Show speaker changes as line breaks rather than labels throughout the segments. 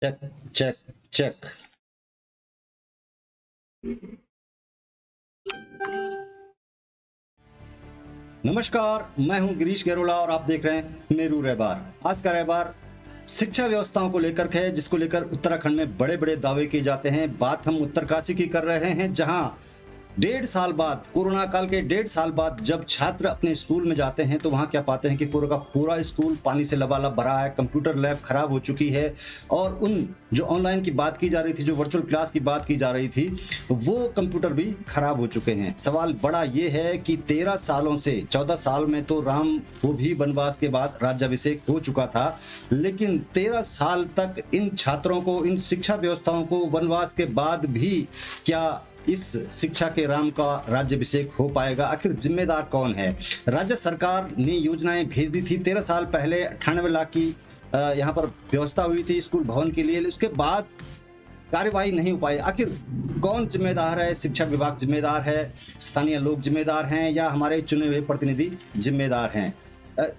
Check check check. नमस्कार, मैं हूं गिरीश गेरोला और आप देख रहे हैं मेरू रहबार। आज का रहबार शिक्षा व्यवस्थाओं को लेकर है, जिसको लेकर उत्तराखंड में बड़े बड़े दावे किए जाते हैं। बात हम उत्तरकाशी की कर रहे हैं, जहां 1.5 साल बाद, कोरोना काल के 1.5 साल बाद जब छात्र अपने स्कूल में जाते हैं तो वहां क्या पाते हैं कि पूरा का पूरा स्कूल पानी से लबालब भरा है, कंप्यूटर लैब खराब हो चुकी है और उन जो ऑनलाइन की बात की जा रही थी, जो वर्चुअल क्लास की बात की जा रही थी, वो कंप्यूटर भी खराब हो चुके हैं। सवाल बड़ा ये है कि 13 सालों से 14 साल में तो राम को भी वनवास के बाद राज्याभिषेक हो चुका था, लेकिन 13 साल तक इन छात्रों को, इन शिक्षा व्यवस्थाओं को वनवास के बाद भी क्या इस शिक्षा के राम का राज्याभिषेक हो पाएगा? आखिर जिम्मेदार कौन है? राज्य सरकार ने योजनाएं भेज दी थी 13 साल पहले, 98 लाख की यहाँ पर व्यवस्था हुई थी स्कूल भवन के लिए, उसके बाद कार्यवाही नहीं हो पाई। आखिर कौन जिम्मेदार है? शिक्षा विभाग जिम्मेदार है, स्थानीय लोग जिम्मेदार हैं, या हमारे चुने हुए प्रतिनिधि जिम्मेदार हैं?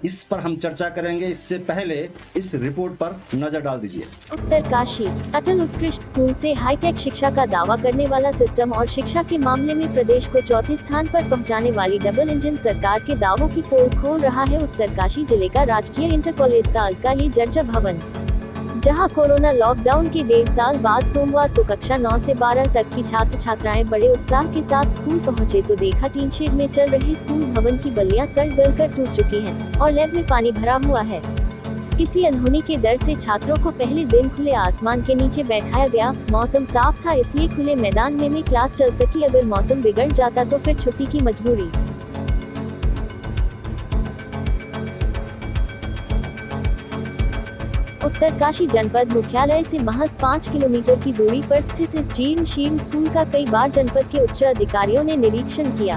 इस पर हम चर्चा करेंगे। इससे पहले इस रिपोर्ट पर नजर डाल दीजिए।
उत्तरकाशी अटल उत्कृष्ट स्कूल से हाईटेक शिक्षा का दावा करने वाला सिस्टम और शिक्षा के मामले में प्रदेश को चौथे स्थान पर पहुंचाने वाली डबल इंजन सरकार के दावों की पोल खोल रहा है उत्तरकाशी जिले का राजकीय इंटर कॉलेज साल का ये जर्जर भवन, जहां कोरोना लॉकडाउन के 1.5 साल बाद सोमवार को कक्षा 9 से 12 तक की छात्र छात्राएं बड़े उत्साह के साथ स्कूल पहुंचे तो देखा टीन शेड में चल रहे स्कूल भवन की बल्लियां सड़ गलकर टूट चुकी हैं और लैब में पानी भरा हुआ है। किसी अनहोनी के डर से छात्रों को पहले दिन खुले आसमान के नीचे बैठाया गया। मौसम साफ था, इसलिए खुले मैदान में क्लास चल सकी। अगर मौसम बिगड़ जाता तो फिर छुट्टी की मजबूरी। उत्तरकाशी जनपद मुख्यालय से महज 5 किलोमीटर की दूरी पर स्थित इस जीर्ण शीर्ण स्कूल का कई बार जनपद के उच्च अधिकारियों ने निरीक्षण किया,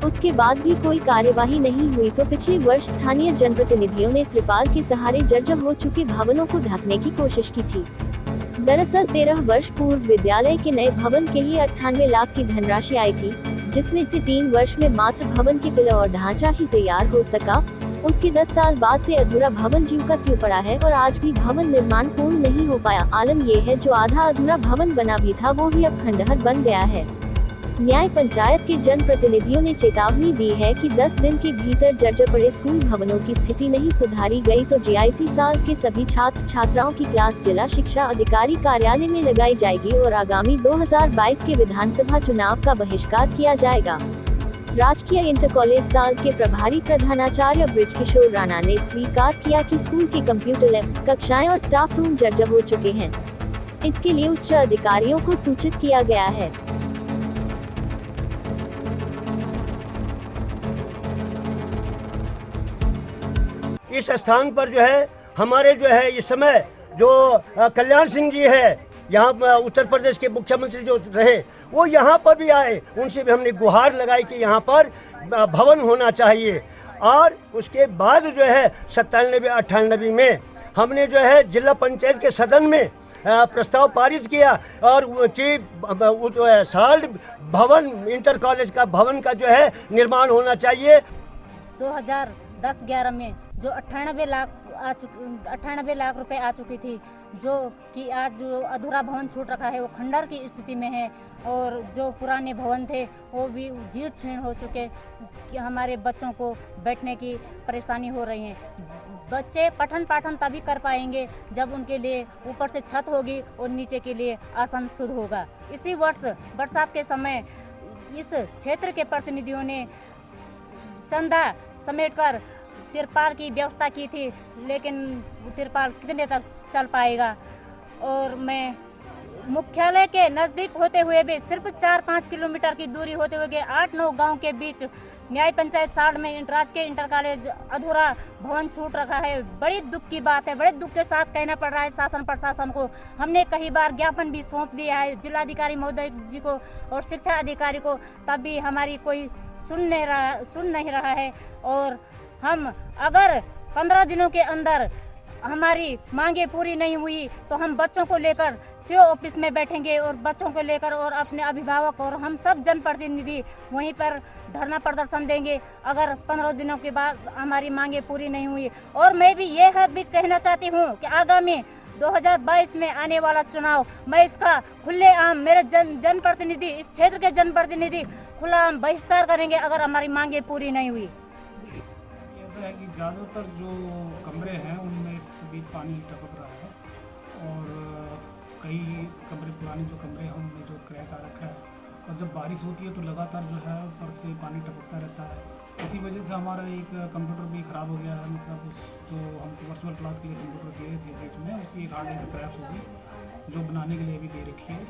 उसके बाद भी कोई कार्यवाही नहीं हुई तो पिछले वर्ष स्थानीय जनप्रतिनिधियों ने त्रिपाल के सहारे जर्जर हो चुके भवनों को ढकने की कोशिश की थी। दरअसल 13 वर्ष पूर्व विद्यालय के नए भवन के लिए 98 लाख की धनराशि आई थी, जिसमें से 3 वर्ष में मात्र भवन के पिलर और ढांचा ही तैयार हो सका। उसके 10 साल बाद से अधूरा भवन जीव का क्यों पड़ा है और आज भी भवन निर्माण पूर्ण नहीं हो पाया। आलम ये है, जो आधा अधूरा भवन बना भी था वो भी अब खंडहर बन गया है। न्याय पंचायत के जनप्रतिनिधियों ने चेतावनी दी है कि 10 दिन के भीतर जर्जर पड़े स्कूल भवनों की स्थिति नहीं सुधारी गई तो जीआईसी साल के सभी छात्र छात्राओं की क्लास जिला शिक्षा अधिकारी कार्यालय में लगाई जाएगी और आगामी 2022 के विधानसभा चुनाव का बहिष्कार किया जाएगा। राजकीय इंटर कॉलेज साल के प्रभारी प्रधानाचार्य बृजकिशोर राणा ने स्वीकार किया कि स्कूल के कंप्यूटर लैब, कक्षाएं और स्टाफ रूम जर्जर हो चुके हैं। इसके लिए उच्च अधिकारियों को सूचित किया गया है।
इस स्थान पर जो है हमारे जो है इस समय जो कल्याण सिंह जी है, यहाँ उत्तर प्रदेश के मुख्यमंत्री जो रहे, वो यहाँ पर भी आए, उनसे भी हमने गुहार लगाई कि यहाँ पर भवन होना चाहिए। और उसके बाद जो है 97-98 में हमने जो है जिला पंचायत के सदन में प्रस्ताव पारित किया और कि साल्ट भवन, इंटर कॉलेज का भवन का जो है निर्माण होना चाहिए।
2010-11 में जो 98 लाख रुपए आ चुकी थी, जो कि आज जो अधूरा भवन छूट रखा है वो खंडहर की स्थिति में है और जो पुराने भवन थे वो भी जीर्ण शीर्ण हो चुके कि हमारे बच्चों को बैठने की परेशानी हो रही है। बच्चे पठन पाठन तभी कर पाएंगे जब उनके लिए ऊपर से छत होगी और नीचे के लिए आसन शुद्ध होगा। इसी वर्ष बरसात के समय इस क्षेत्र के प्रतिनिधियों ने चंदा समेटकर तिरपाल की व्यवस्था की थी, लेकिन तिरपाल कितने तक चल पाएगा। और मैं मुख्यालय के नज़दीक होते हुए भी सिर्फ 4-5 किलोमीटर की दूरी होते हुए 8-9 गांव के बीच न्याय पंचायत साल में राजकीय इंटर कॉलेज अधूरा भवन छूट रखा है। बड़ी दुख की बात है, बड़े दुख के साथ कहना पड़ रहा है शासन प्रशासन को। हमने कई बार ज्ञापन भी सौंप दिया है जिलाधिकारी महोदय जी को और शिक्षा अधिकारी को, तब भी हमारी कोई सुन नहीं रहा है। और हम अगर 15 दिनों के अंदर हमारी मांगे पूरी नहीं हुई तो हम बच्चों को लेकर सीओ ऑफिस में बैठेंगे और बच्चों को लेकर और अपने अभिभावक और हम सब जनप्रतिनिधि वहीं पर धरना प्रदर्शन देंगे अगर 15 दिनों के बाद हमारी मांगे पूरी नहीं हुई। और मैं भी यह भी कहना चाहती हूँ कि आगामी 2022 में आने वाला चुनाव मैं इसका खुलेआम मेरे जनप्रतिनिधि, इस क्षेत्र के जनप्रतिनिधि खुलेआम बहिष्कार करेंगे अगर हमारी मांगे पूरी नहीं हुई।
ऐसा है कि ज़्यादातर जो कमरे हैं उनमें इस बीच पानी टपक रहा है और कई कमरे, पुराने जो कमरे हैं उनमें जो क्रैक आ रखा है और जब बारिश होती है तो लगातार जो है ऊपर से पानी टपकता रहता है। इसी वजह से हमारा एक कंप्यूटर भी ख़राब हो गया है, मतलब उस जो हमको वर्चुअल क्लास के लिए कंप्यूटर दिए थे बीच में, उसकी एक हार्ड डिस्क क्रैश हो गई जो बनाने के लिए भी दे रखी है।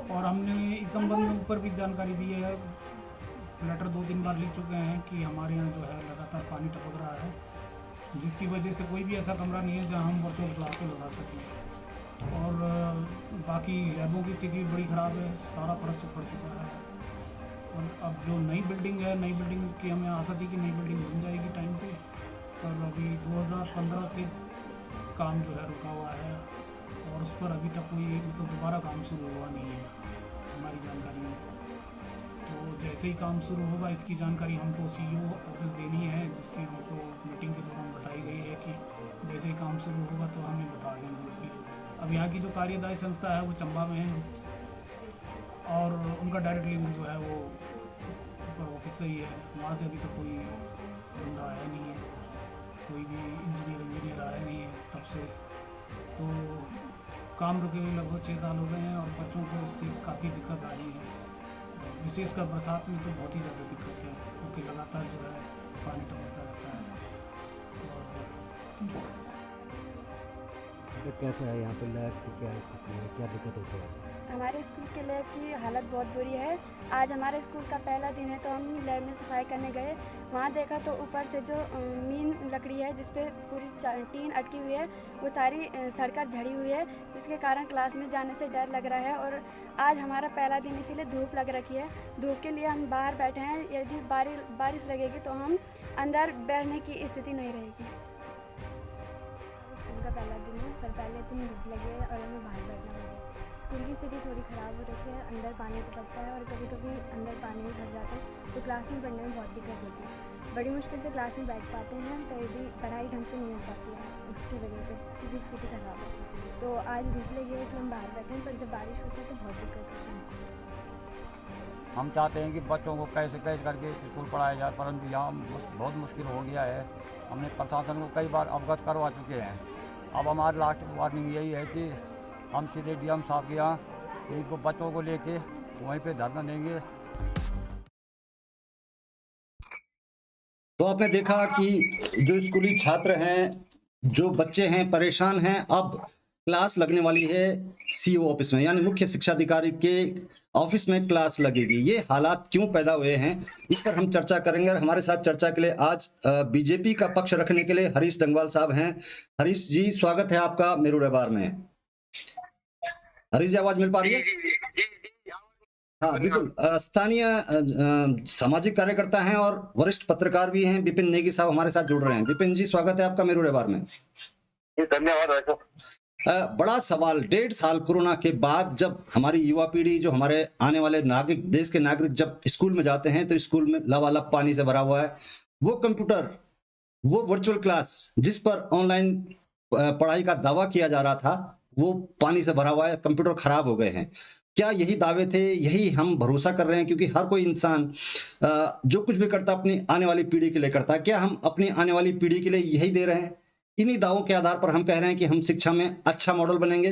और हमने इस संबंध में ऊपर भी जानकारी दी है, लेटर 2-3 बार लिख चुके हैं कि हमारे यहाँ जो है लगातार पानी टपक रहा है, जिसकी वजह से कोई भी ऐसा कमरा नहीं है जहाँ हम वर्चुअल क्लास को लगा सकें। और बाकी लैबों की स्थिति बड़ी ख़राब है, सारा फर्श उखड़ चुका है। और अब जो नई बिल्डिंग है, नई बिल्डिंग की हमें आशा थी कि नई बिल्डिंग बन जाएगी टाइम पे, पर अभी 2015 से काम जो है रुका हुआ है और उस पर अभी तक कोई मतलब दोबारा काम शुरू हुआ नहीं है हमारी जानकारी में। तो जैसे ही काम शुरू होगा इसकी जानकारी हमको CEO ऑफिस देनी है, जिसकी हमको मीटिंग के दौरान बताई गई है कि जैसे ही काम शुरू होगा तो हमें बता देंगे। अब यहाँ की जो कार्यदायी संस्था है वो चंबा में है और उनका डायरेक्ट लिंक जो है वो ऑफिस से ही है, वहाँ से अभी तक कोई बंदा आया नहीं है, कोई भी इंजीनियर आया नहीं है तब से। तो काम रुके हुए लगभग 6 साल हो गए हैं और बच्चों को उससे काफ़ी दिक्कत आ रही है, विशेषकर बरसात में तो बहुत ही ज़्यादा दिक्कत है क्योंकि लगातार जो है पानी टपकता रहता है।
तो कैसा है यहाँ पे लैब की क्या स्थिति है, क्या दिक्कत होती है?
हमारे स्कूल के लैब की हालत बहुत बुरी है। आज हमारे स्कूल का पहला दिन है तो हम लैब में सफाई करने गए, वहाँ देखा तो ऊपर से जो मीन लकड़ी है जिस पे पूरी टीन अटकी हुई है वो सारी सड़कर झड़ी हुई है, जिसके कारण क्लास में जाने से डर लग रहा है। और आज हमारा पहला दिन इसीलिए धूप लग रखी है, धूप के लिए हम बाहर बैठे हैं। यदि बारिश लगेगी तो हम अंदर बैठने की स्थिति नहीं रहेगी।
स्कूल का पहला दिन है पर पहले दिन धूप लगी है और हमें बाहर बैठना पड़ा। स्कूल की स्थिति थोड़ी ख़राब हो रखी है, अंदर पानी टपकता है और कभी कभी अंदर पानी भी भर जाता है तो क्लास में पढ़ने में बहुत दिक्कत होती है। बड़ी मुश्किल से क्लास में बैठ पाते हैं तो भी पढ़ाई ढंग से नहीं हो पाती है उसकी वजह से, क्योंकि स्थिति ख़राब है। तो आज धूप लगी है इसलिए हम बाहर बैठे हैं, पर जब बारिश होती है तो बहुत दिक्कत होती है।
हम चाहते हैं कि बच्चों को कैसे करके स्कूल पढ़ाया जाए, परंतु यहाँ बहुत मुश्किल हो गया है। हमने प्रशासन को कई बार अवगत करवा चुके हैं। अब हमारी लास्ट वार्निंग यही है कि हम सीधे DM साहब के यहाँ इनको बच्चों को लेके वहीं पे धरना देंगे।
तो आपने देखा कि जो स्कूली छात्र हैं, जो बच्चे हैं, परेशान हैं। अब क्लास लगने वाली है CO ऑफिस में, यानी मुख्य शिक्षा अधिकारी के ऑफिस में क्लास लगेगी। ये हालात क्यों पैदा हुए हैं इस पर हम चर्चा करेंगे। और हमारे साथ चर्चा के लिए आज बीजेपी का पक्ष रखने के लिए हरीश डंगवाल साहब हैं। हरीश जी, स्वागत है आपका मेरू रैबार में। हरीश जी, आवाज मिल पा रही है? हाँ बिल्कुल। स्थानीय सामाजिक कार्यकर्ता हैं और वरिष्ठ पत्रकार भी हैं, विपिन नेगी साहब हमारे साथ जुड़ रहे हैं। विपिन जी, स्वागत है आपका मेरू रैबार में।
धन्यवाद।
बड़ा सवाल, 1.5 साल कोरोना के बाद जब हमारी युवा पीढ़ी, जो हमारे आने वाले नागरिक, देश के नागरिक जब स्कूल में जाते हैं तो स्कूल में लबालब पानी से भरा हुआ है। वो कंप्यूटर, वो वर्चुअल क्लास जिस पर ऑनलाइन पढ़ाई का दावा किया जा रहा था, वो पानी से भरा हुआ है, कंप्यूटर खराब हो गए हैं। क्या यही दावे थे, यही हम भरोसा कर रहे हैं? क्योंकि हर कोई इंसान जो कुछ भी करता अपनी आने वाली पीढ़ी के लिए करता है। क्या हम अपनी आने वाली पीढ़ी के लिए यही दे रहे हैं? इन्हीं दावों के आधार पर हम कह रहे हैं कि हम शिक्षा में अच्छा मॉडल बनेंगे।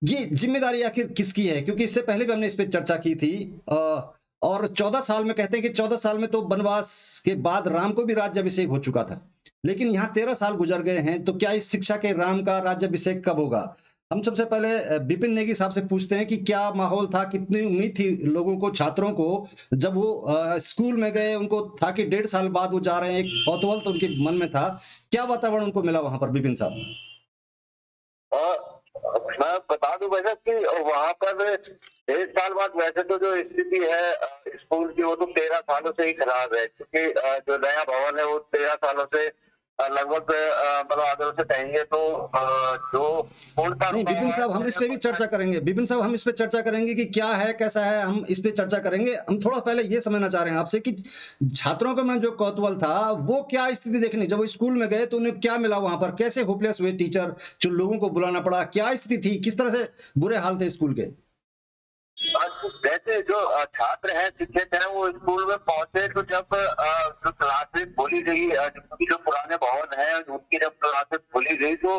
ये जिम्मेदारी आखिर किसकी है? क्योंकि इससे पहले भी हमने इस पर चर्चा की थी और 14 साल में, कहते हैं कि 14 साल में तो वनवास के बाद राम को भी राज्याभिषेक हो चुका था, लेकिन यहाँ 13 साल गुजर गए हैं। तो क्या इस शिक्षा के राम का राज्याभिषेक कब होगा? हम सबसे पहले विपिन नेगी साहब से पूछते हैं कि क्या माहौल था, कितनी उम्मीद थी लोगों को, छात्रों को, जब वो स्कूल में गए? उनको था कि 1.5 साल बाद वो जा रहे हैं, एक कौतूहल तो उनके मन में था। क्या वातावरण उनको मिला वहां पर, विपिन साहब?
मैं बता दूं वैसे कि वहाँ पर 1.5 साल बाद वैसे तो जो स्थिति है स्कूल की वो तो 13 सालों से ही खराब है, क्योंकि जो नया भवन है वो 13 सालों से लगभग मतलब अगर उसे कहेंगे तो जो पूर्णता
नहीं बिपिन साहब, हम इस पे भी चर्चा करेंगे। बिपिन साहब, हम इस पे चर्चा करेंगे कि क्या है कैसा है, हम इस पे चर्चा करेंगे। हम थोड़ा पहले ये समझना चाह रहे हैं आपसे कि छात्रों का मन जो कौतूहल था वो क्या स्थिति देखने, जब वो स्कूल में गए तो उन्हें क्या मिला वहां पर, कैसे होपलेस हुए टीचर, जो लोगों को बुलाना पड़ा, क्या स्थिति थी, किस तरह से बुरे हाल थे स्कूल के?
जैसे जो छात्र हैं, शिक्षक हैं, वो स्कूल में पहुंचे तो जब जो क्लासेस खोली गई, जो पुराने भवन है उनकी जब क्लासेस खोली गई तो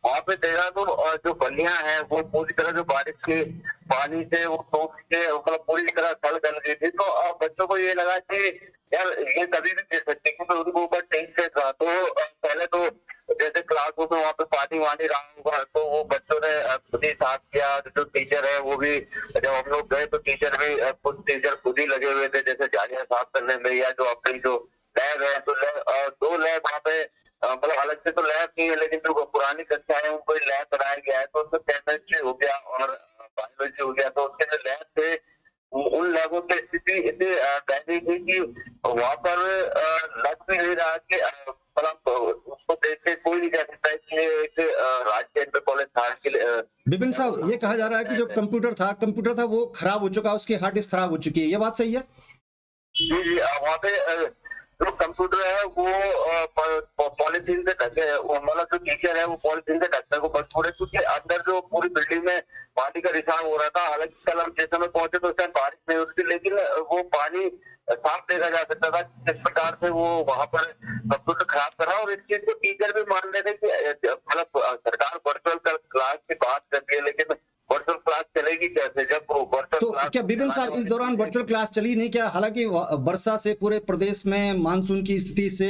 वहाँ पे देखा तो जो गलियां हैं वो पूरी तरह जो बारिश के पानी से वो सोख के मतलब पूरी तरह सड़ गल गई थी। तो बच्चों को ये लगा कि यार ये कभी भी दे सकते, क्योंकि उनके ऊपर टेंशन था। तो पहले तो जैसे क्लासरूम में वहाँ पे पानी वानी रहा होगा तो वो बच्चों ने खुद ही साफ किया। जो टीचर है वो भी, जब हम लोग गए तो टीचर भी खुद ही लगे हुए थे, जैसे झाड़ियां साफ करने में, या जो अपनी जो लैब है तो दो लैब वहाँ पे मतलब अलग से तो लैब नहीं है, लेकिन जो पुरानी कक्षा है उनको लैब बनाया गया है। तो उसमें केमिस्ट्री हो गया और बायोलॉजी हो गया। तो उसके जो लैब थे उन लैबों की स्थिति इतनी गहरी थी कि वहाँ पर लग भी नहीं रहा कि मतलब उसको देख के कोई नहीं कह सकता है कि ये एक राज्य इंटर कॉलेज था के लिए।
बिपिन साहब, ये कहा जा रहा है कि जो कंप्यूटर था वो खराब हो चुका, उसकी हार्ड डिस्क खराब हो चुकी है, ये बात सही है?
जी जी, वहाँ पे जो कंप्यूटर है वो पॉलिथीन से ढके, मतलब जो टीचर है वो पॉलिथीन से ढकने को मजबूर है, क्योंकि अंदर जो पूरी बिल्डिंग में पानी का रिसाव हो रहा था। हालांकि कल हम जिस समय पहुंचे तो उस टाइम बारिश नहीं हो रही थी, लेकिन वो पानी साफ देखा जा सकता था किस प्रकार से वो वहाँ पर कंप्यूटर खराब कर रहा है। और इस चीज को टीचर भी मान रहे थे कि मतलब सरकार वर्चुअल क्लास की बात करती है, लेकिन वर्चुअल क्लास चलेगी कैसे जब वर्चुअल
तो
क्लास।
क्या बिपिन साहब इस दौरान वर्चुअल क्लास चली नहीं क्या? हालांकि वर्षा से पूरे प्रदेश में मानसून की स्थिति से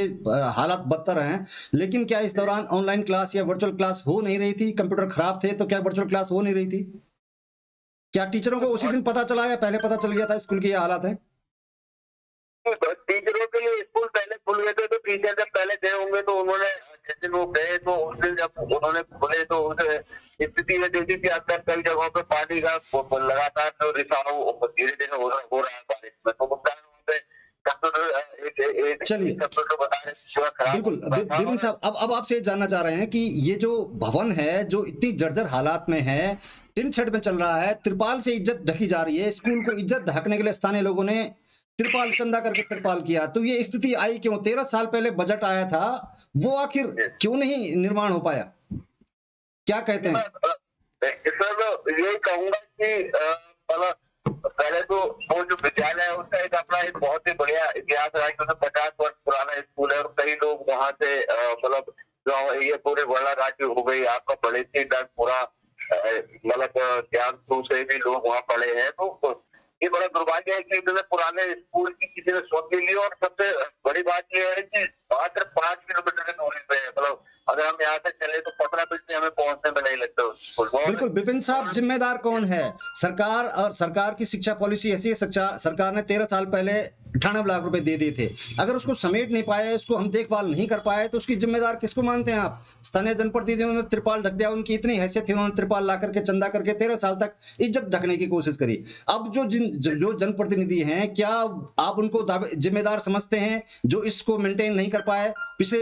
हालात बदतर हैं, लेकिन क्या इस दौरान ऑनलाइन क्लास या वर्चुअल क्लास हो नहीं रही थी? कंप्यूटर खराब थे तो क्या वर्चुअल क्लास हो नहीं रही थी? क्या टीचरों को उसी दिन पता चला या पहले पता चल गया था स्कूल के ये हालात है?
टीचरों के लिए स्कूल पहले खुल गए थे, तो टीचर जब पहले गए होंगे तो उन्होंने जिस दिन वो गए तो उस दिन जब उन्होंने खुले तो उस स्थिति में देखी कि अंदर कई जगहों पे पानी का लगातार जो रिसाव धीरे धीरे हो रहा है बारिश में। तो
चलिए बिल्कुल बिपिन साहब, अब आपसे जानना चाह रहे हैं कि ये जो भवन है जो इतनी जर्जर हालात में है, टिन शेड में चल रहा है, त्रिपाल से इज्जत ढकी जा रही है, स्कूल को इज्जत ढकने के लिए स्थानीय लोगों ने त्रिपाल चंदा करके त्रिपाल किया, तो ये स्थिति आई क्यों? 13 साल पहले बजट आया था, वो आखिर क्यों नहीं निर्माण हो पाया? क्या कहते हैं?
सर यही कहूंगा कि पहले तो वो जो विद्यालय है उसका एक बहुत ही बढ़िया इतिहास रहा है, क्योंकि 50 वर्ष पुराना स्कूल है और कई लोग वहाँ से मतलब जो ये पूरे बड़ा राज्य हो गई आपका बड़े से पूरा मतलब ज्ञान से भी लोग वहाँ पढ़े हैं। तो ये बड़ा दुर्भाग्य है कि इतने पुराने स्कूल की किसी ने सोच नहीं ली। और सबसे बड़ी बात यह है कि मात्र 5 किलोमीटर की दूरी पे है, मतलब अगर हम यहाँ से चले तो 15 मिनट में हमें पहुंचने में नहीं लगता स्कूल।
बिल्कुल बिपिन साहब, जिम्मेदार कौन है? सरकार, और सरकार की शिक्षा पॉलिसी ऐसी है। सरकार ने 13 साल पहले 98 लाख रुपए दे दिए थे, अगर उसको समेट नहीं पाए, उसको हम देखभाल नहीं कर पाए, तो उसकी जिम्मेदार किसको मानते हैं आप? स्थानीय जनप्रतिनिधियों ने त्रिपाल ढक दिया, उनकी इतनी हैसियत थी, उन्होंने त्रिपाल ला करके चंदा करके 13 साल तक इज्जत ढकने की कोशिश करी। अब जो जनप्रतिनिधि हैं, क्या आप उनको जिम्मेदार समझते हैं जो इसको मेंटेन नहीं कर पाए? पिछले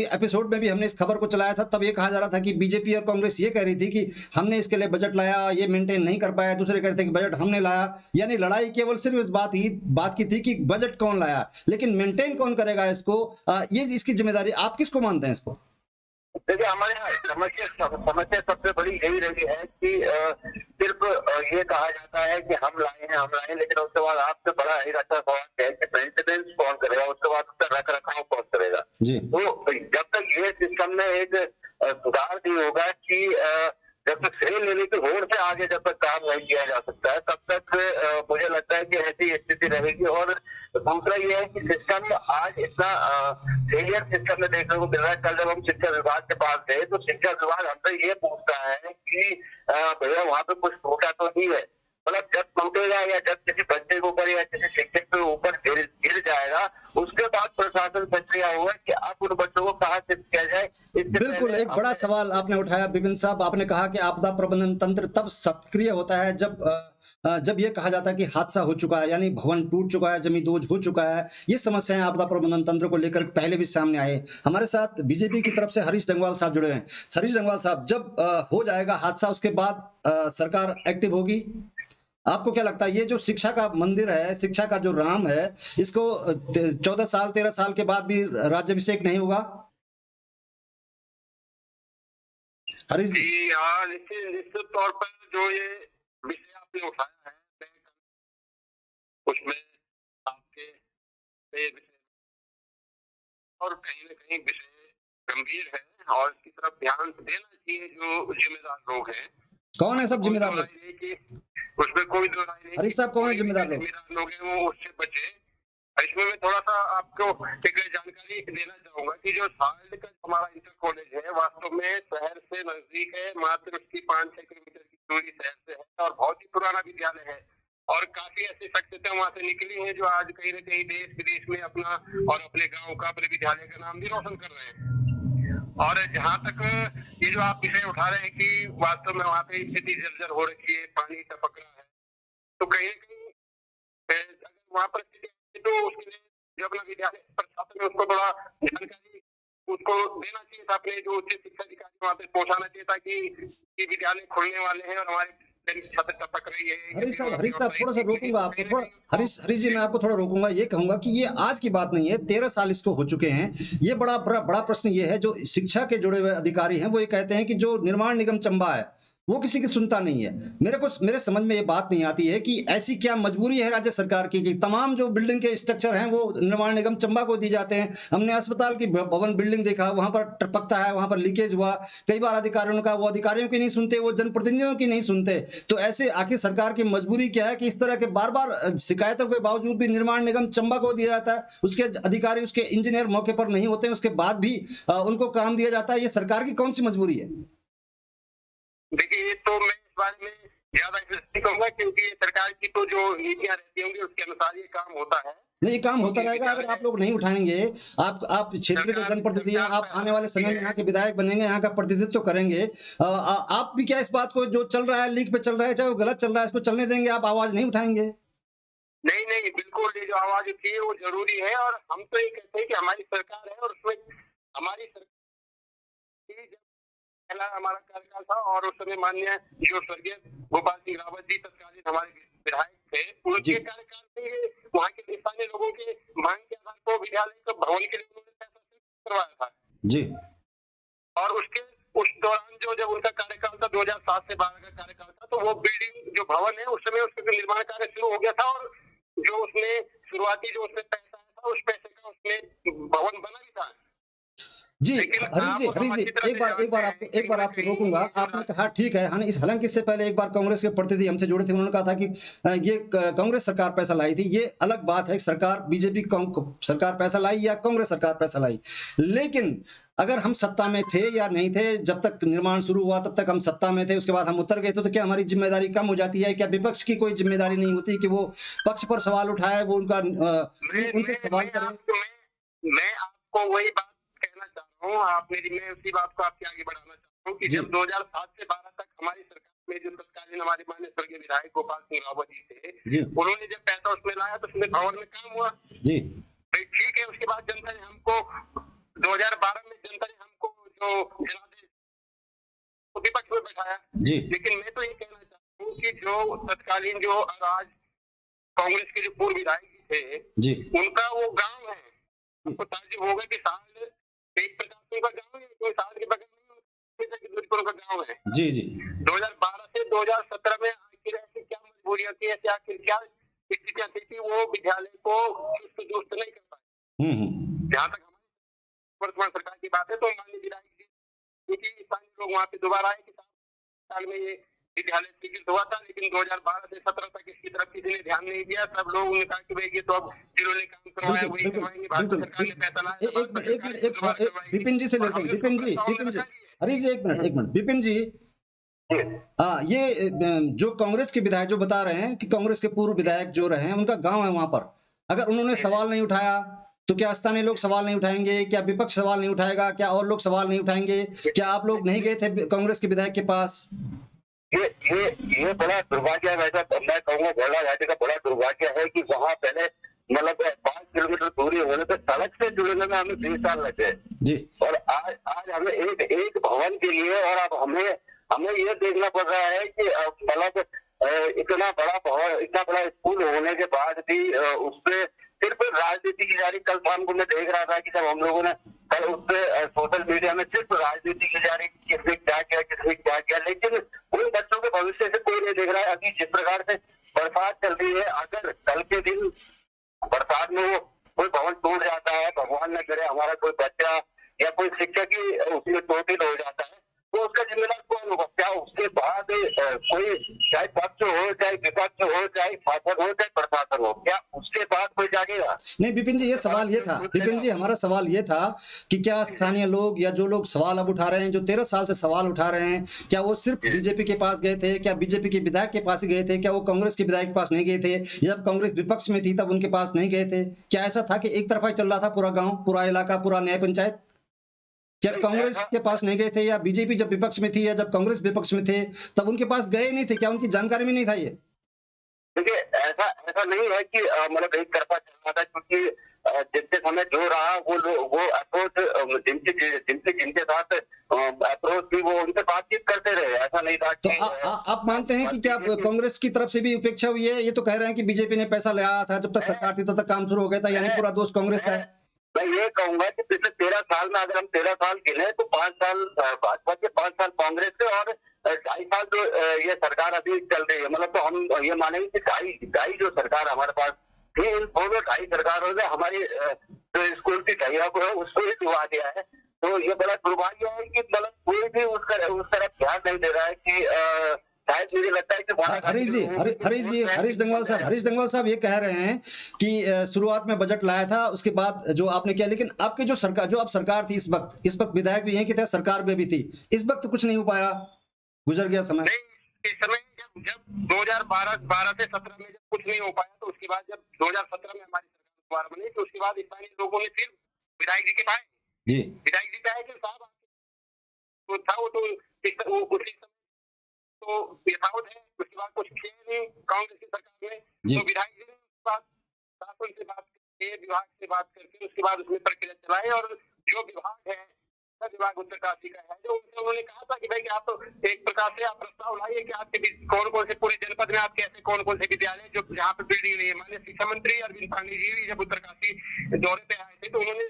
एपिसोड में भी हमने इस खबर को चलाया था, तब ये कहा जा रहा था कि बीजेपी और कांग्रेस ये कह रही थी कि हमने इसके लिए बजट लाया, ये मेंटेन नहीं कर पाया, दूसरे कह रहे थे कि बजट हमने लाया। यानी लड़ाई केवल सिर्फ इस बात की थी कि बजट कौन लाया, लेकिन मेंटेन कौन करेगा इसको? ये इसकी जिम्मेदारी आप किसको मानते हैं इसको?
देखिए, हमारे यहाँ समस्या सबसे बड़ी यही रही है कि सिर्फ ये कहा जाता है कि हम लाए हैं, लेकिन उसके बाद आपसे बड़ा एक अच्छा सवाल है कि मेंटेनेंस कौन करेगा, उसके बाद उसका रख रखाव कौन करेगा जी। तो जब तक ये सिस्टम में एक सुधार नहीं होगा कि जब तक श्रेय लेने की होड़ से आगे जब तक काम नहीं किया जा सकता है, तब तक मुझे लगता है कि ऐसी स्थिति रहेगी। और दूसरा ये है कि सिस्टम आज इतना फेलियर सिस्टम में देखने को मिल रहा है। कल जब हम शिक्षा विभाग के पास गए तो शिक्षा विभाग हमसे ये पूछता है कि भैया वहाँ पे कुछ टूटा तो नहीं है, मतलब जब टूटेगा या जब किसी बच्चे के ऊपर या किसी शिक्षक के ऊपर गिर जाएगा, उसके बाद प्रशासन प्रक्रिया होगा कि आप उन बच्चों को कहाँ शिफ्ट किया जाए। इससे
बिल्कुल,
पहले
एक बड़ा सवाल आपने उठाया विपिन साहब। आपने कहा कि आपदा प्रबंधन तंत्र तब सक्रिय होता है जब ये कहा जाता है कि हादसा हो चुका है, यानी भवन टूट चुका है, जमींदोज हो चुका है। ये समस्याएं आपदा प्रबंधन तंत्र को लेकर पहले भी सामने आए। हमारे साथ बीजेपी की तरफ से हरीश डंगवाल साहब जुड़े हैं। हरीश डंगवाल साहब, जब हो जाएगा हादसा उसके बाद सरकार एक्टिव होगी, आपको क्या लगता है ये जो शिक्षा का मंदिर है, शिक्षा का जो राम है, इसको 14 साल 13 साल के बाद भी राज्याभिषेक नहीं होगा? हरीश जी।
जी हाँ, निश्चित तौर पर जो ये विषय आपने उठाया है उसमें आपके ये विषय और कहीं न कहीं विषय गंभीर है और इसकी तरफ ध्यान देना चाहिए जो जिम्मेदार लोग हैं।
कौन है सब जिम्मेदार लोग?
उसमें कोई दो राय नहीं।
हरीश साहब, कौन है जिम्मेदार लोग?
जिम्मेदार लोग हैं वो उससे बचे। इसमें मैं थोड़ा सा आपको एक जानकारी देना चाहूंगा कि जो साल्ट का हमारा इंटर कॉलेज है वास्तव में शहर से नजदीक है, मात्र उसकी 5-6 किलोमीटर की दूरी शहर से है और बहुत ही पुराना विद्यालय है और काफी ऐसी शख्सियतें वहां से निकली हैं जो आज कहीं न कहीं देश विदेश में अपना और अपने गांव का, अपने विद्यालय का नाम भी रोशन कर रहे हैं। और जहाँ तक ये जो आप विषय उठा रहे हैं कि वास्तव में वहाँ पे स्थिति जर्जर हो रखी है, पानी टपक रहा है, तो कहीं न कहीं अगर वहाँ पर तो उसके लिए जो अपना विद्यालय प्रशासन है उसको थोड़ा जानकारी उसको देना चाहिए था, अपने जो उच्च शिक्षा अधिकारी वहाँ पे पहुँचाना चाहिए ताकि विद्यालय खुलने वाले हैं और हमारे छात्र टपक रही है।
हरीश साहब थोड़ा सा रोकूंगा आपको, थोड़ा हरीश जी मैं आपको थोड़ा रोकूंगा। ये कहूंगा कि ये आज की बात नहीं है, 13 साल इसको हो चुके हैं। ये बड़ा प्रश्न ये है, जो शिक्षा के जुड़े हुए अधिकारी हैं वो ये कहते हैं कि जो निर्माण निगम चंबा है वो किसी की सुनता नहीं है। मेरे समझ में ये बात नहीं आती है कि ऐसी क्या मजबूरी है राज्य सरकार की कि तमाम जो बिल्डिंग के स्ट्रक्चर हैं वो निर्माण निगम चंबा को दिए जाते हैं। हमने अस्पताल की भवन बिल्डिंग देखा, वहां पर टपकता है, वहां पर लीकेज हुआ। कई बार अधिकारियों का, वो अधिकारियों की नहीं सुनते, वो जनप्रतिनिधियों की नहीं सुनते। तो ऐसे आखिर सरकार की मजबूरी क्या है कि इस तरह के बार बार शिकायतों के बावजूद भी निर्माण निगम चंबा को दिया जाता है, उसके अधिकारी, उसके इंजीनियर मौके पर नहीं होते, उसके बाद भी उनको काम दिया जाता है। ये सरकार की कौन सी मजबूरी है?
देखिए, ये तो मैं इस बारे में ज्यादा नहीं कहूंगा क्योंकि सरकार की तो जो नीतियां रहती होंगी उसके अनुसार ये काम होता है।
नहीं, काम होता रहेगा अगर आप लोग नहीं उठाएंगे। आप क्षेत्र के जनप्रतिनिधि हैं, आप आने वाले समय में यहाँ के विधायक बनेंगे, यहाँ का प्रतिनिधित्व करेंगे। आप भी क्या इस बात को जो चल रहा है, लीक पे चल रहा है, चाहे वो गलत चल रहा है, इसको चलने देंगे? आप आवाज नहीं उठाएंगे?
नहीं नहीं, बिल्कुल ये जो आवाज उठी है वो जरूरी है और हम तो ये कहते हैं कि हमारी सरकार है और उसमें हमारी सरकार पहला हमारा कार्यकाल था और उस समय माननीय जो स्वर्गीय गोपाल सिंह रावत जी तत्कालीन हमारे विधायक थे, उनके कार्यकाल में वहाँ के स्थानीय लोगों के मांग के आधार पर विद्यालय का भवन के लिए उन्होंने पैसा करवाया था
जी।
और उस दौरान जो जब उनका कार्यकाल था 2007 से 12 का कार्यकाल था, तो वो बिल्डिंग जो भवन है उस समय उसका निर्माण कार्य शुरू हो गया था और जो उसमें शुरुआती जो उसमें पैसा आया था उस पैसे का उसमें भवन बना भी था।
जी हरीश जी, एक बार आपको रोकूंगा। आपने कहा ठीक है, हालांकि इससे पहले एक बार कांग्रेस के प्रतिनिधि हमसे जुड़े थे, उन्होंने कहा था कि ये कांग्रेस सरकार पैसा लाई थी। ये अलग बात है, सरकार बीजेपी सरकार पैसा लाई या कांग्रेस सरकार पैसा लाई, लेकिन अगर हम सत्ता में थे या नहीं थे, जब तक निर्माण शुरू हुआ तब तक हम सत्ता में थे, उसके बाद हम उतर गए तो क्या हमारी जिम्मेदारी कम हो जाती है? क्या विपक्ष की कोई जिम्मेदारी नहीं होती कि वो पक्ष पर सवाल उठाए, वो उनके सवाल करें?
मैं आपको वही बात कहना चाह रहा हूँ, मैं उसी बात को आपके आगे बढ़ाना चाहता हूँ कि जब 2007 से 12 तक हमारी सरकार में जो तत्कालीन हमारे माननीय स्वर्गीय विधायक गोपाल सिंह रावत जी थे, उन्होंने जब पैसा उसमें लाया तो उसमें भवन में काम हुआ
जी।
ठीक है, उसके बाद जनता ने हमको 2012 में जनता ने हमको जो जनादेश विपक्ष में बैठाया
जी।
लेकिन मैं तो ये कहना चाहता हूँ कि जो तत्कालीन जो आज कांग्रेस के जो पूर्व विधायक थे
जी,
उनका वो गाँव है, आपको ताज्जुब होगा कि साल एक प्रकार का गाँव है, कोई साल के बगल में का गाँव है
जी जी। 2012
से 2017 में आखिर ऐसी क्या मजबूरियां थी, ऐसी आखिर क्या स्थितियां थी कि वो विद्यालय को चुस्त दुरुस्त नहीं कर पाए। जहाँ तक हमारी वर्तमान सरकार की बात है तो माननीय विधायक जी क्योंकि स्थानीय लोग वहाँ पे दोबारा आए कि साल में ये विद्यालय स्वीकृत हुआ था, लेकिन 2012 से 17 तक इसकी तरफ किसी ने ध्यान नहीं दिया। सब लोग ने कहा कि भाई ये तो अब जिन्होंने काम करवाया वही करवाएंगे, भारत सरकार ने पैसा लाया।
विपिन जी से लेते हैं, विपिन जी हरीश जी एक मिनट विपिन जी, ये जो कांग्रेस के विधायक जो बता रहे हैं कि कांग्रेस के पूर्व विधायक जो रहे हैं उनका गांव है वहां पर, अगर उन्होंने सवाल नहीं उठाया तो क्या स्थानीय लोग सवाल नहीं उठाएंगे? क्या विपक्ष सवाल नहीं उठाएगा? क्या और लोग सवाल नहीं उठाएंगे? क्या आप लोग नहीं गए थे कांग्रेस के विधायक के पास?
ये बड़ा दुर्भाग्य है। वैसा मैं कहूँगा गोला घाटी का बड़ा दुर्भाग्य है कि वहाँ पहले मतलब 5 किलोमीटर दूरी होने पे सड़क से जुड़ने में हमें 20 साल लगे
जी।
और आज हमें एक भवन के लिए और अब हमें ये देखना पड़ रहा है कि मतलब इतना बड़ा भवन, इतना बड़ा स्कूल होने के बाद भी उसपे सिर्फ राजनीति की जारी। कल शाम को मैं देख रहा था कि जब हम लोगों ने कल उसपे सोशल मीडिया में सिर्फ राजनीति की जारी, किसने क्या किया, लेकिन उन बच्चों के भविष्य से कोई नहीं देख रहा है। अभी जिस प्रकार से बरसात चल रही है, अगर कल के दिन बरसात में वो कोई भवन टूट जाता है, भगवान न करे हमारा कोई बच्चा या कोई शिक्षक ही उसमें चोटिल हो जाता है, तो उसका जिम्मेदार कौन होगा? क्या उसके बाद कोई चाहे पक्ष हो, चाहे विपक्ष हो, चाहे शासन हो, चाहे प्रशासन हो, क्या उसके बाद कोई जागेगा?
नहीं विपिन जी, ये सवाल ये था, विपिन जी हमारा सवाल ये था कि क्या स्थानीय लोग या जो लोग सवाल अब उठा रहे हैं, जो 13 साल से सवाल उठा रहे हैं, क्या वो सिर्फ बीजेपी के पास गए थे? क्या बीजेपी के विधायक के पास ही गए थे? क्या वो कांग्रेस के विधायक के पास नहीं गए थे? जब कांग्रेस विपक्ष में थी तब उनके पास नहीं गए थे? क्या ऐसा था कि एक तरफा चल रहा था पूरा गाँव, पूरा इलाका, पूरा न्याय पंचायत? क्या कांग्रेस के पास नहीं गए थे? या बीजेपी जब विपक्ष में थी या जब कांग्रेस विपक्ष में थे तब उनके पास गए नहीं थे? क्या उनकी जानकारी में नहीं था ये?
देखिए ऐसा नहीं है कि मतलब एक तरफा चल रहा था, क्योंकि जितने समय जो रहा वो अप्रोच जिनके साथ अप्रोच थी वो उनसे बातचीत करते रहे। ऐसा नहीं था
तो
कि
आप मानते हैं कि क्या कांग्रेस की तरफ से भी उपेक्षा हुई है? ये तो कह रहे हैं कि बीजेपी ने पैसा लगाया था, जब तक सरकार थी तब तक काम शुरू हो गया था, यानी पूरा दोष कांग्रेस का है।
मैं ये कहूंगा कि पिछले 13 साल में अगर हम 13 साल गिने तो 5 साल भाजपा के, 5 साल कांग्रेस के और 2.5 साल जो ये सरकार अभी चल रही है, मतलब तो हम ये मानेंगे कि ढाई जो सरकार हमारे पास थी, इन दोनों 2.5 सरकारों ने हमारी जो स्कूल की ढैया को है उसको ही डुबा दिया है। तो ये बड़ा दुर्भाग्य है कि मतलब कोई भी उस तरफ ध्यान नहीं दे रहा है कि शायद मुझे लगता है कि
हरीश डंगवाल साहब ये कह रहे हैं कि शुरुआत में बजट लाया था, उसके बाद जो आपने किया, लेकिन आपकी जो सरकार थी इस वक्त विधायक भी हैं कि सरकार में भी थी, इस वक्त कुछ नहीं हो पाया, गुजर गया समय।
नहीं, इस समय जब 2012 से 17 में जब कुछ नहीं हो पाया, तो उसके बाद जब 2017 में हमारी सरकार दोबारा बनी, तो उसके बाद स्थानीय लोगों ने फिर विधायक जी के पाए विधायक जी का है कि साहब तो था वो तो उसी तो यथावत है। उसके बाद कुछ किया नहीं कांग्रेस की सरकार में, तो विधायक जी ने शासन से बात करके, विभाग से बात करके उसके बाद उसमें प्रक्रिया चलाई और जो विभाग है, विभाग उत्तरकाशी का है, जो उन्होंने कहा था कि भाई आप तो एक प्रकार से आप प्रस्ताव लाइए कि आपके कौन से पूरे जनपद में आपके ऐसे कौन से विद्यालय जो जहाँ पे बिल्डिंग नहीं है। माननीय शिक्षा मंत्री अरविंद पांडे जी भी जब उत्तरकाशी दौरे पे आए थे तो उन्होंने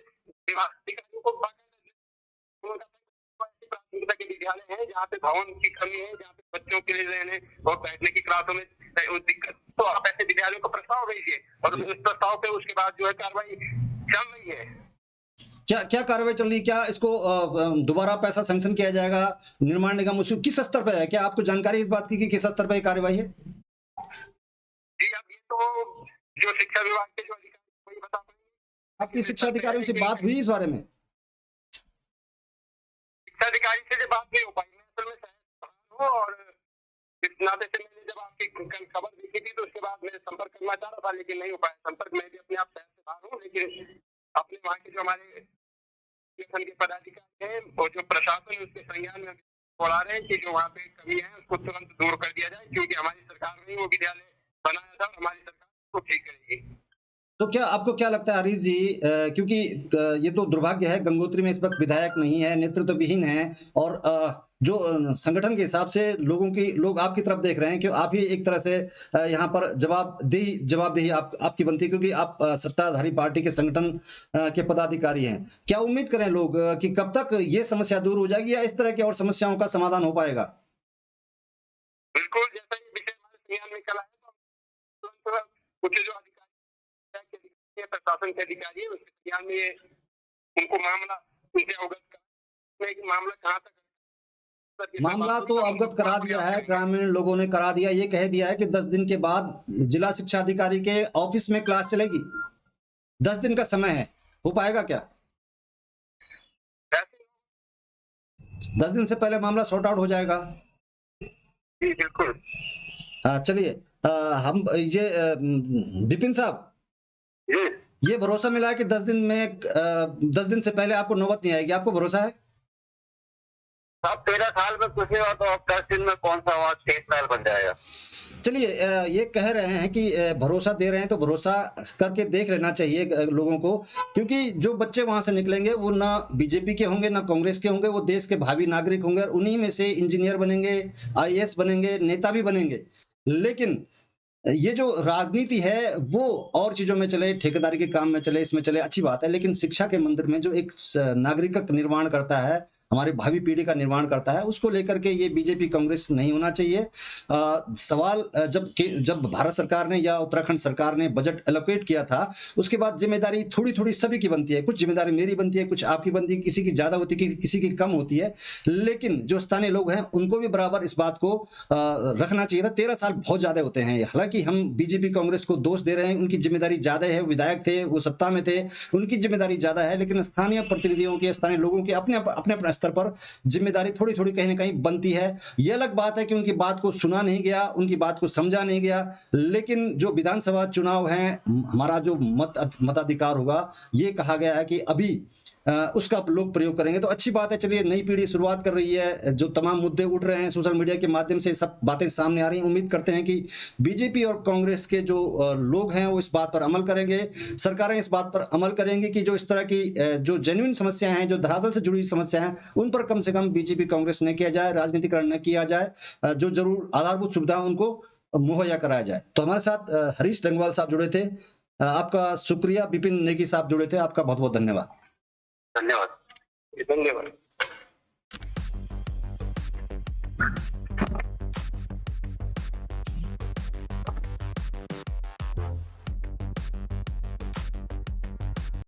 विभाग अधिकारियों को प्राथमिकता के विद्यालय है जहाँ पे भवन की कमी है, जहाँ पे बच्चों के लिए रहने और बैठने की क्लासों में दिक्कत, तो आप ऐसे विद्यालयों को प्रस्ताव भेजिए और उस प्रस्ताव पे उसके बाद जो है कार्रवाई चल रही है।
क्या कार्रवाई चल रही है? क्या इसको दोबारा पैसा सैंक्शन किया जाएगा? निर्माण निगम उसको किस स्तर पर है? क्या आपको जानकारी इस बात की कि किस स्तर पर कार्रवाई है?
जी अब ये तो जो शिक्षा विभाग के जो अधिकारी वही बता पाएंगे।
आपकी शिक्षा अधिकारियों से बात हुई इस बारे में?
शिक्षा अधिकारी से जो बात नहीं हो पाई, मैं असल में शहर और इस नाते से मैंने जब आपकी खबर देखी थी तो उसके बाद मैं संपर्क करना चाह रहा था, लेकिन नहीं हो पाया संपर्क। मैं भी अपने आप शहर से बाहर हूँ, लेकिन अपने वहाँ के जो हमारे के पदाधिकारी हैं और जो प्रशासन है उसके संज्ञान में बोला रहे हैं कि जो वहाँ पे कमी है उसको तुरंत दूर कर दिया जाए, क्योंकि हमारी सरकार ने वो विद्यालय बनाया था और हमारी सरकार उसको ठीक करेगी।
तो क्या आपको क्या लगता है हरीश जी, क्योंकि ये तो दुर्भाग्य है, गंगोत्री में इस वक्त विधायक नहीं है, नेतृत्व विहीन है, और जो संगठन के हिसाब से लोग आपकी तरफ देख रहे हैं कि आप ही एक तरह से यहाँ पर जवाबदेही आपकी बनती है, क्योंकि आप सत्ताधारी पार्टी के संगठन के पदाधिकारी हैं। क्या उम्मीद करें लोग कि कब तक ये समस्या दूर हो जाएगी या इस तरह की और समस्याओं का समाधान हो पाएगा?
बिल्कुल, जैसा ये विषय हमारे संज्ञान में कल आया तो कुछ जो प्रशासन के अधिकारी है उसके संज्ञान में उनको मामला उनसे अवगत करने की मामला कहाँ तक
मामला तो अवगत करा दिया है, ग्रामीण लोगों ने करा दिया, ये कह दिया है कि 10 दिन के बाद जिला शिक्षा अधिकारी के ऑफिस में क्लास चलेगी। 10 दिन का समय है, हो पाएगा क्या? 10 दिन से पहले मामला सॉर्ट आउट हो जाएगा।
जी बिल्कुल।
चलिए, हम ये विपिन साहब, ये भरोसा मिला है कि 10 दिन में 10 दिन से पहले आपको नौबत नहीं आएगी, आपको भरोसा है?
अब 13 साल में कुछ नहीं हुआ तो अब 10 दिन में कौन सा हुआ 23 साल बन जाएगा।
चलिए ये कह रहे हैं कि भरोसा दे रहे हैं तो भरोसा करके देख लेना चाहिए लोगों को, क्योंकि जो बच्चे वहां से निकलेंगे वो ना बीजेपी के होंगे ना कांग्रेस के होंगे, वो देश के भावी नागरिक होंगे और उन्हीं में से इंजीनियर बनेंगे, आईएएस बनेंगे, नेता भी बनेंगे। लेकिन ये जो राजनीति है वो और चीजों में चले, ठेकेदारी के काम में चले, इसमें चले, अच्छी बात है, लेकिन शिक्षा के मंदिर में जो एक नागरिक का निर्माण करता है, हमारी भावी पीढ़ी का निर्माण करता है, उसको लेकर के ये बीजेपी कांग्रेस नहीं होना चाहिए। सवाल जब भारत सरकार ने या उत्तराखंड सरकार ने बजट एलोकेट किया था, उसके बाद जिम्मेदारी थोड़ी थोड़ी सभी की बनती है, कुछ जिम्मेदारी मेरी बनती है, कुछ आपकी बनती है, किसी की ज्यादा होती है, किसी की कम होती है, लेकिन जो स्थानीय लोग हैं उनको भी बराबर इस बात को रखना चाहिए था। 13 साल बहुत ज्यादा होते हैं, हालांकि हम बीजेपी कांग्रेस को दोष दे रहे हैं, उनकी जिम्मेदारी ज्यादा है, विधायक थे, वो सत्ता में थे, उनकी जिम्मेदारी ज्यादा है, लेकिन स्थानीय प्रतिनिधियों की, स्थानीय लोगों की अपने अपने स्तर पर जिम्मेदारी थोड़ी थोड़ी कहीं ना कहीं बनती है। यह अलग बात है कि उनकी बात को सुना नहीं गया, उनकी बात को समझा नहीं गया, लेकिन जो विधानसभा चुनाव है, हमारा जो मताधिकार होगा, ये कहा गया है कि अभी उसका लोग प्रयोग करेंगे तो अच्छी बात है। चलिए, नई पीढ़ी शुरुआत कर रही है, जो तमाम मुद्दे उठ रहे हैं सोशल मीडिया के माध्यम से, सब बातें सामने आ रही हैं। उम्मीद करते हैं कि बीजेपी और कांग्रेस के जो लोग हैं वो इस बात पर अमल करेंगे, सरकारें इस बात पर अमल करेंगी कि जो इस तरह की जो जेन्युइन समस्याएं हैं, जो धरातल से जुड़ी समस्याएं हैं, उन पर कम से कम बीजेपी कांग्रेस न किया जाए, राजनीतिकरण न किया जाए, जो जरूर आधारभूत सुविधा उनको मुहैया कराया जाए। तो हमारे साथ हरीश डंगवाल साहब जुड़े थे, आपका शुक्रिया। विपिन नेगी साहब जुड़े थे, आपका बहुत बहुत धन्यवाद।
धन्यवाद।